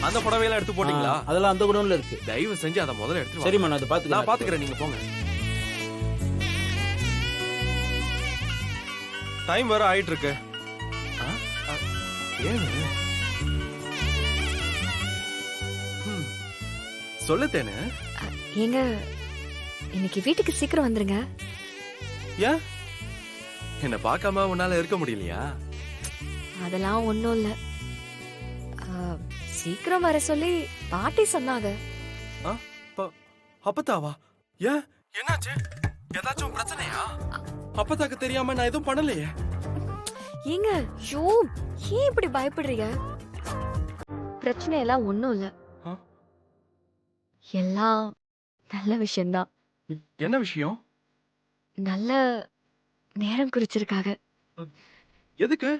அந்த புடவையெல்லாம் எடுத்து போட்டீங்களா? அதெல்லாம் அந்த குடோன்ல இருக்கு. தயவு செஞ்சு அதை முதல்ல எடுத்து சரிம்மா, நான் அதை நான் பாத்துக்கிறேன். பாத்துக்கிறேன், நீங்க போங்க. டைம் வேற ஆயிட்டு இருக்கு. ஏன் சொல்லத்தேனே? ஏங்க இன்னைக்கு வீட்டுக்கு சீக்கிரம் வந்துருங்க. ஏன் என்ன பார்க்காம உன்னால இருக்க முடியலையா? அதெல்லாம் ஒண்ணும் இல்ல. சீக்கிரம் வர சொல்லி பாட்டி சொன்னாங்க. அப்பத்தாவா? ஏன் என்னாச்சு? ஏதாச்சும் பிரச்சனையா? அப்பத்தாக்கு தெரியாம நான் எதுவும் பண்ணலையே. ஏங்க ஷோ ஏன் இப்படி பயப்படுறீங்க? பிரச்சனை எல்லாம் ஒண்ணும் இல்ல. எல்லாம் நல்ல விஷயம்தான். என்ன விஷயம்? நல்ல நேரம் குறிச்சிருக்காங்க. எதுக்கு?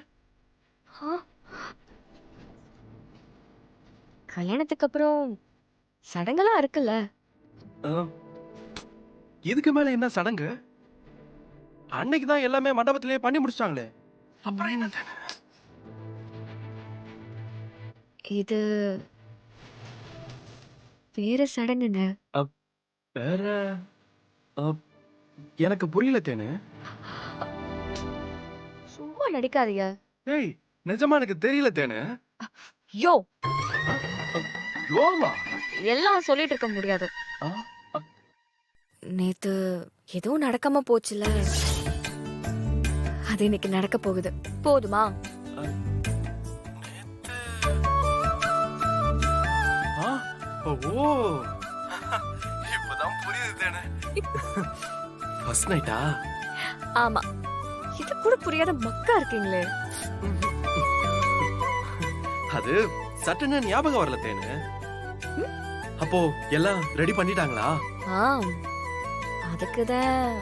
கல்யாணத்துக்கு அப்புறம் சடங்கெல்லாம் இருக்குல்ல. இதுக்கு மேல என்ன சடங்கு? அன்னைக்கு தான் எல்லாமே மண்டபத்திலேயே பண்ணி முடிச்சிட்டாங்களே. அப்புறம் என்ன? இது வேற சடங்குங்க. வேற எனக்கு புரியல தேனு. சும்மா நடிக்காதீங்க. ஏய், நிஜமா எனக்கு தெரியல தேனு. யோ யோமா எல்லாம் சொல்லிட்டு இருக்க முடியாது. நேத்து எதுவும் நடக்காம போச்சுல, அது இன்னைக்கு நடக்க போகுது. போதுமா? ஓ, இப்பதான் புரியுது தேனு. ஃபர்ஸ்ட் நைட்டா? ஆமா. இது கூட புரியாத மக்கா இருக்கீங்களே. அது சட்டுன்னு ஞாபகம் வரல தேனு. அப்போ எல்லாம் ரெடி பண்ணிட்டாங்களா? அதுக்குதான்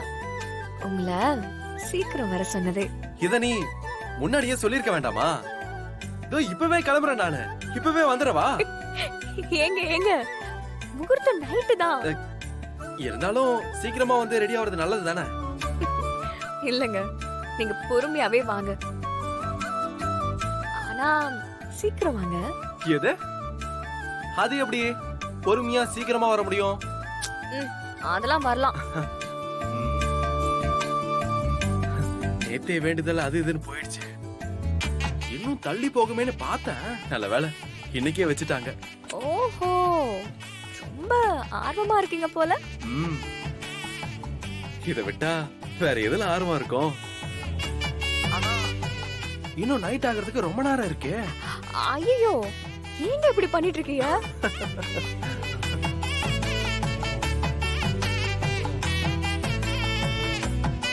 உங்களை சீக்கிரம் வர சொன்னதே. இத நீ முன்னாடியே சொல்லிருக்க வேண்டாமா? இதோ இப்பவே கிளம்புறேன் நானு. இப்பவே வந்துடவா? ஏங்க ஏங்க முகூர்த்தம் நைட்டு தான். இருந்தாலும் சீக்கிரமா வந்து ரெடி ஆவறது நல்லது தானே? இல்லங்க, நீங்க பொறுமையாவே வாங்க. ஆனா சீக்கிரம் வாங்க. எது? அது எப்படி பொறுமையா சீக்கிரமா வர முடியும்? அதெல்லாம் வரலாம். நேத்தே வேண்டுதல் அது இதுன்னு போயிடுச்சு. இன்னும் தள்ளி போகுமேன்னு பார்த்தேன். நல்ல வேலை இன்னைக்கே வச்சுட்டாங்க. ஓஹோ, ரொம்ப ஆர்வமா இருக்கீங்க போல. இத விட்டா வேற எதுல ஆர்வம் இருக்கும்? இன்னும் நைட் ஆகிறதுக்கு ரொம்ப நேரம் இருக்கே. ஐயோ, நீங்க இப்படி பண்ணிட்டு இருக்கீங்க?